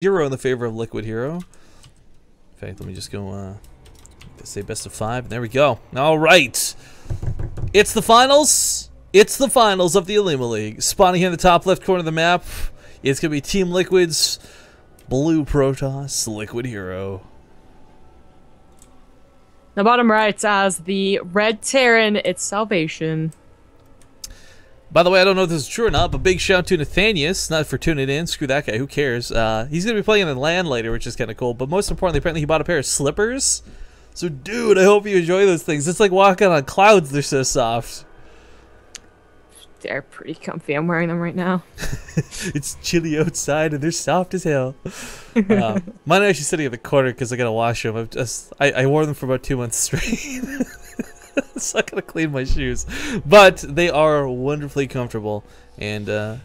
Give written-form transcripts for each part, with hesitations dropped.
0 in the favor of Liquid Hero. In fact, let me just go say best of 5. There we go. All right. It's the finals. It's the finals of the OlimoLeague. Spawning here in the top left corner of the map. It's going to be Team Liquid's Blue Protoss, Liquid HerO. The bottom right as the Red Terran, it's Salvation. By the way, I don't know if this is true or not, but big shout out to Nathanius, not for tuning in. Screw that guy, who cares? He's going to be playing in LAN later, which is kind of cool. But most importantly, apparently he bought a pair of slippers. So, dude, I hope you enjoy those things. It's like walking on clouds. They're so soft. They're pretty comfy. I'm wearing them right now. It's chilly outside, and they're soft as hell. Mine are actually sitting in the corner because I got to wash them. I wore them for about 2 months straight. So I gotta clean my shoes, but they are wonderfully comfortable. And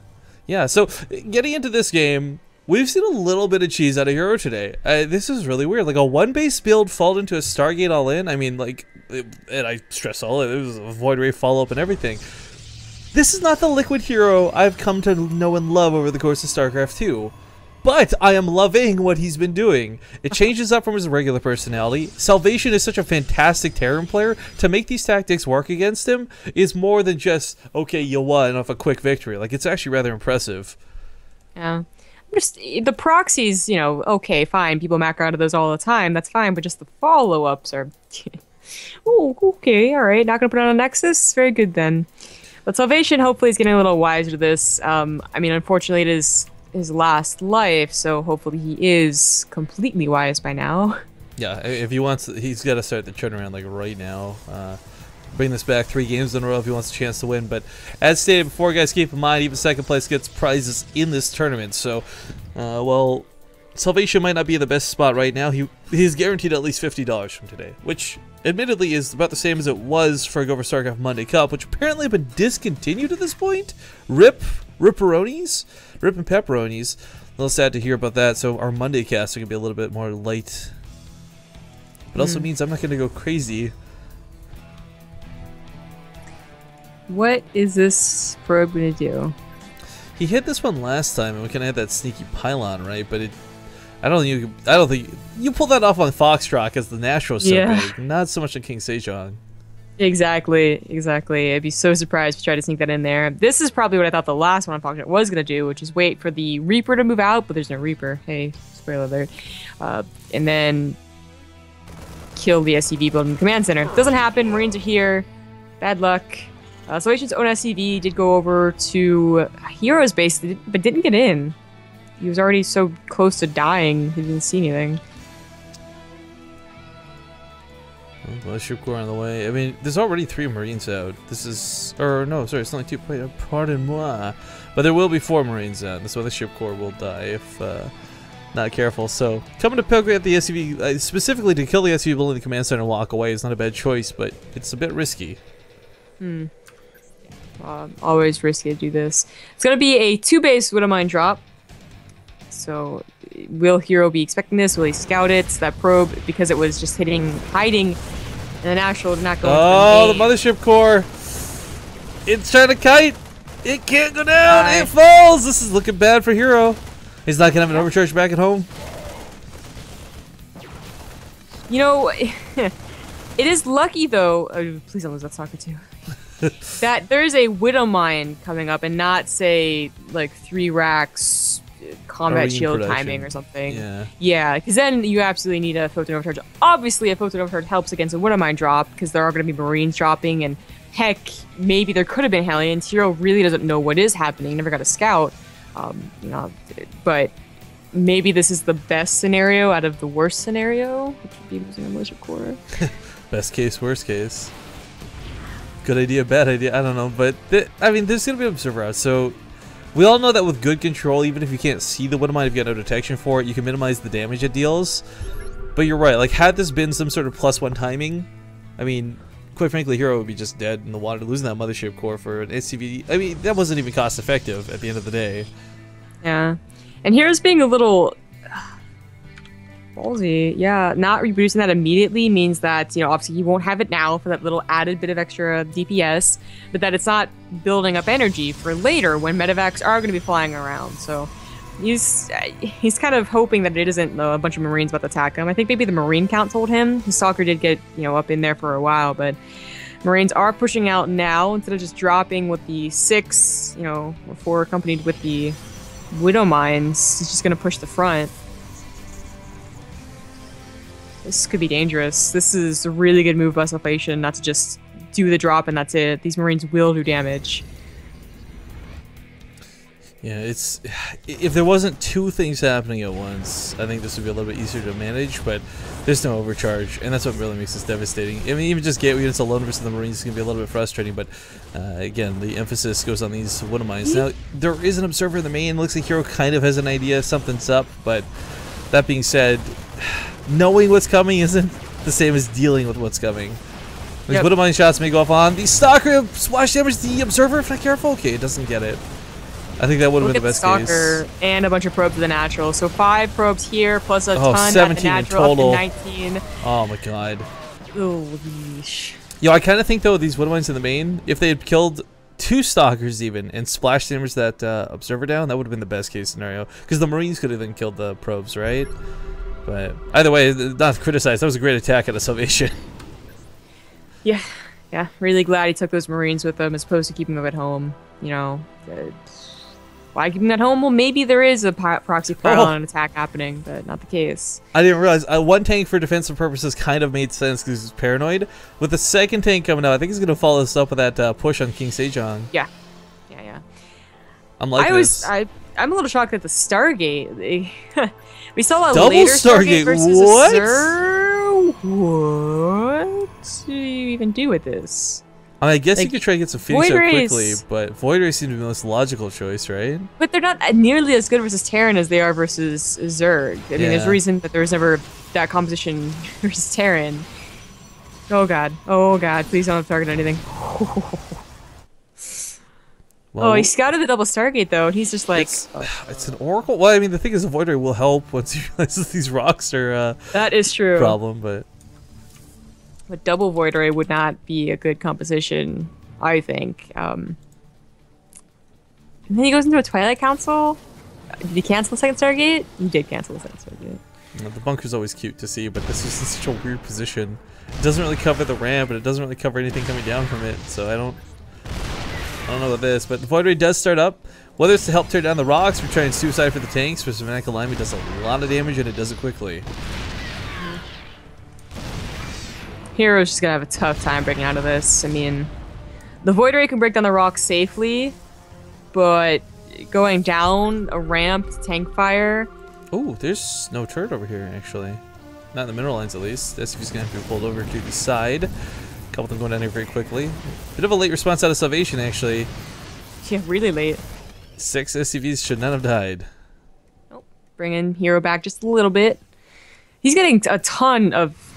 yeah, so getting into this game, we've seen a little bit of cheese out of HerO today. This is really weird. Like a one-base build fall into a Stargate all-in. I mean, like, and I stress all in. It was a Void Ray follow-up and everything. This is not the Liquid HerO I've come to know and love over the course of StarCraft 2. But I am loving what he's been doing. It changes up from his regular personality. Salvation is such a fantastic Terran player. To make these tactics work against him is more than just, okay, you won off a quick victory. Like, it's actually rather impressive. Yeah. Just the proxies, you know, okay, fine. People macro out of those all the time. That's fine. But just the follow-ups are... oh, okay, all right. Not going to put on a Nexus? Very good, then. But Salvation, hopefully, is getting a little wiser to this. I mean, unfortunately, it is his last life, so hopefully he is completely wise by now. Yeah, if he wants, he's got to start the turnaround like right now. Bring this back 3 games in a row if he wants a chance to win. But as stated before, guys, keep in mind even second place gets prizes in this tournament. So, well, Salvation might not be in the best spot right now. He's guaranteed at least $50 from today, which admittedly is about the same as it was for Go for StarCraft Monday Cup, which apparently have been discontinued at this point. Ripperonis? Rip and pepperonis. A little sad to hear about that, so our Monday casts are going to be a little bit more light. But also means I'm not going to go crazy. What is this probe going to do? He hit this one last time, and we kind of had that sneaky pylon, right? But I don't think you pull that off on Foxtrot as the Nastro's so big, not so much on King Sejong. Exactly. I'd be so surprised if you tried to sneak that in there. This is probably what I thought the last one on Foxtrot was going to do, which is wait for the Reaper to move out, but there's no Reaper. Hey, spoiler alert. And then kill the SCV building the command center. Doesn't happen. Marines are here. Bad luck. Salvation's own SCV did go over to HerO's base, but didn't get in. He was already so close to dying, he didn't see anything. Well, ship core on the way. I mean, there's already 3 Marines out. This is, or no, sorry, it's only 2. Pardon moi. But there will be 4 Marines out. That's why the ship core will die if not careful. So coming to poke at the SCV, specifically to kill the SCV building the command center and walk away is not a bad choice, but it's a bit risky. Always risky to do this. It's gonna be a 2-base Widow Mine drop. So, will HerO be expecting this? Will he scout it? That probe, because it was just hiding in the natural, did not go. Oh, the mothership core! It's trying to kite. It can't go down. It falls. This is looking bad for HerO. He's not gonna have an overcharge back at home. You know, it is lucky though. Please don't lose that socket too. That there is a Widow Mine coming up, and not say like 3 racks. Combat shield timing or something. Yeah, because then you absolutely need a photon overcharge. Obviously, a photon overcharge helps against a Widow Mine drop because there are going to be Marines dropping, and heck, maybe there could have been Hellions. HerO really doesn't know what is happening. Never got a scout, you know. But maybe this is the best scenario out of the worst scenario, which would be losing a militia core. Best case, worst case. Good idea, bad idea. I don't know, but I mean, there's going to be an observer out, so. We all know that with good control, even if you can't see the Widow Mine, if you got no detection for it, you can minimize the damage it deals. But you're right, like, had this been some sort of +1 timing, I mean, quite frankly, HerO would be just dead in the water, losing that mothership core for an SCV. I mean, that wasn't even cost effective at the end of the day. Yeah. And HerO's being a little ballsy. Yeah, not reproducing that immediately means that, you know, obviously you won't have it now for that little added bit of extra DPS, but that it's not building up energy for later when medevacs are going to be flying around. So He's kind of hoping that it isn't a bunch of Marines about to attack him. I think maybe the Marine count told him. His stalker did get, up in there for a while, but Marines are pushing out now instead of just dropping with the 6, or 4 accompanied with the Widow Mines. He's just going to push the front. This could be dangerous. This is a really good move by Salvation, not to just do the drop and that's it. These Marines will do damage. Yeah, if there wasn't 2 things happening at once, I think this would be a little bit easier to manage, but there's no overcharge, and that's what really makes this devastating. I mean, even just gateway units alone versus the Marines is going to be a little bit frustrating, but again, the emphasis goes on these Widow Mines. Now, there is an observer in the main. Looks like HerO kind of has an idea something's up, but that being said, knowing what's coming isn't the same as dealing with what's coming. These Widow Mine shots may go off on the Stalker, splash damage the observer if not careful. Okay, it doesn't get it. I think that would have been the best case. And a bunch of probes of the natural. So 5 probes here, plus a ton 17 at the natural, in total. up to 19. Oh my god. Oh, yeesh. Yo, I kind of think though these Widow Mines in the main, if they had killed 2 Stalkers even and splash damage that observer down, that would have been the best case scenario. Because the Marines could have then killed the probes, right? But either way, not to criticize, that was a great attack out of Salvation. Yeah, really glad he took those Marines with him as opposed to keeping them at home. Why keep them at home? Well, maybe there is a proxy pylon attack happening, but not the case. I didn't realize. 1 tank for defensive purposes kind of made sense because he's paranoid. With the 2nd tank coming out, I think he's going to follow this up with that push on King Sejong. Yeah. I'm liking this. I'm a little shocked at the Stargate. We saw a Double later Stargate versus what? a Xur. What do you even do with this? I guess you could try to get some Phoenix out quickly, Rays, but Void Rays seem to be the most logical choice, right? But they're not nearly as good versus Terran as they are versus Zerg. I mean, there's a reason that there was never that composition versus Terran. Oh god, please don't target anything. Well, he scouted the double Stargate though, and he's just like... It's an Oracle? Well, I mean, the thing is, the Void Ray will help once he realizes these rocks are that is true. Problem, but double Void Ray would not be a good composition, I think. And then he goes into a Twilight Council. Did he cancel the second Stargate? He did cancel the second Stargate. The bunker's always cute to see, but this is in such a weird position. It doesn't really cover the ramp, but it doesn't really cover anything coming down from it, so I don't know about this, but the Void Ray does start up. Whether it's to help tear down the rocks, we're trying suicide for the tanks, but Systematic Alignment does a lot of damage and it does it quickly. HerO's just gonna have a tough time breaking out of this. I mean, the Void Ray can break down the rocks safely, but going down a ramp to tank fire... Oh, there's no turret over here, actually. Not in the mineral lines, at least. This is going to have to be pulled over to the side. A couple of them going down here very quickly. Bit of a late response out of Salvation, actually. Yeah, really late. 6 SCVs should not have died. Nope. Bringing HerO back just a little bit. He's getting a ton of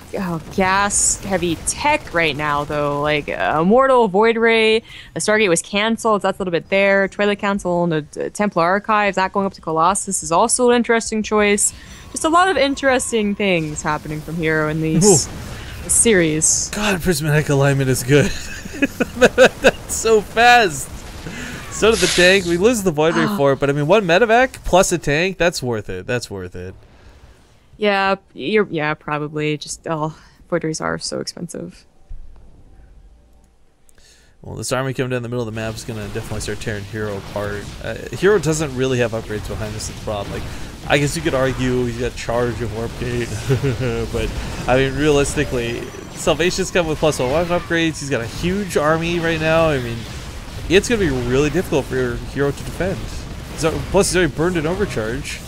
gas-heavy tech right now, though. Like, Immortal, Void Ray, the Stargate was canceled, so that's a little bit there. Twilight Council and the Templar Archives not going up to Colossus is also an interesting choice. Just a lot of interesting things happening from HerO in these series. God, Prismatic Alignment is good. That's so fast. So did the tank. We lose the Void Ray for it, but I mean, 1 medevac plus a tank, that's worth it. That's worth it. Yeah, probably. Just Void Rays are so expensive. Well, this army coming down the middle of the map is gonna definitely start tearing HerO apart. HerO doesn't really have upgrades behind this problem. Like, I guess you could argue he's got charge of Warp Gate, but I mean, realistically, Salvation's coming with +1 upgrades. He's got a huge army right now. I mean, it's gonna be really difficult for HerO to defend. Plus, he's already burned an overcharge.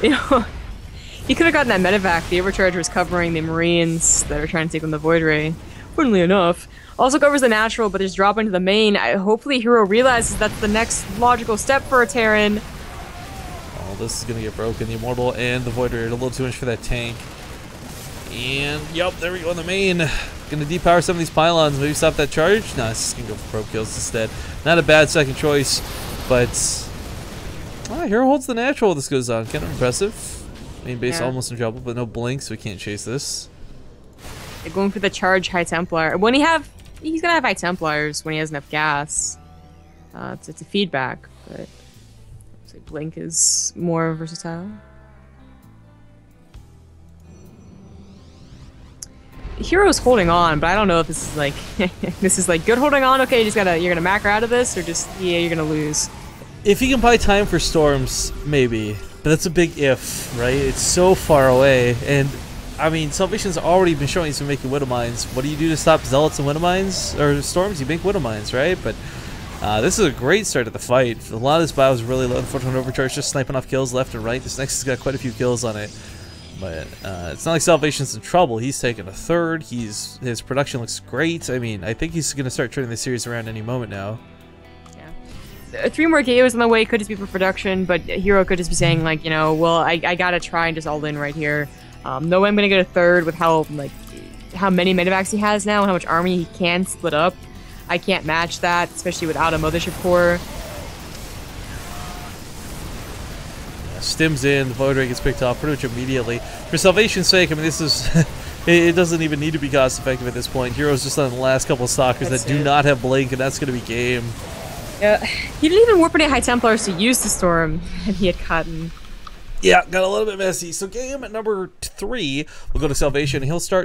He could have gotten that medevac. The overcharge was covering the Marines that are trying to take on the Void Ray. Funnily enough. Also covers the natural, but just drop into the main. Hopefully HerO realizes that's the next logical step for a Terran. Oh, this is going to get broken. The Immortal and the Void Ray are a little too much for that tank. And, yep, there we go on the main. Going to depower some of these pylons. Maybe stop that charge? No, it's just going to go for probe kills instead. Not a bad second choice, but HerO holds the natural while this goes on. Kind of impressive. Main base almost in trouble, but no blink, so we can't chase this. They're going for the charge High Templar. He's gonna have High Templars when he has enough gas. It's a feedback, but say Blink is more versatile. HerO's holding on, but I don't know if this is like this is like good holding on. Okay, you're gonna macro out of this, or just yeah, you're gonna lose. If you can buy time for storms, maybe, but that's a big if, right? It's so far away, and I mean, Salvation's already been showing he's been making Widow Mines. What do you do to stop Zealots and Widow Mines or storms? You make Widow Mines, right? But this is a great start to the fight. A lot of this bio is really low. Unfortunately, overcharge, just sniping off kills left and right. This Nexus has got quite a few kills on it. But it's not like Salvation's in trouble. He's taking a third. His production looks great. I mean, I think he's going to start turning the series around any moment now. Yeah. 3 more KOs on the way. Could just be for production, but HerO could just be saying, like, you know, well, I got to try and just all in right here. No way I'm going to get a third with how many medevacs he has now and how much army he can split up. I can't match that, especially without a Mothership Core. Stims in, the Void Ray gets picked off pretty much immediately. For Salvation's sake, I mean, this is... it doesn't even need to be cost effective at this point. HerO's just on the last couple of stalkers that do not have Blink, and that's going to be game. He didn't even warp any High Templars to use the Storm, and he had Cotton. Yeah, got a little bit messy. So game number 3, we'll go to Salvation. He'll start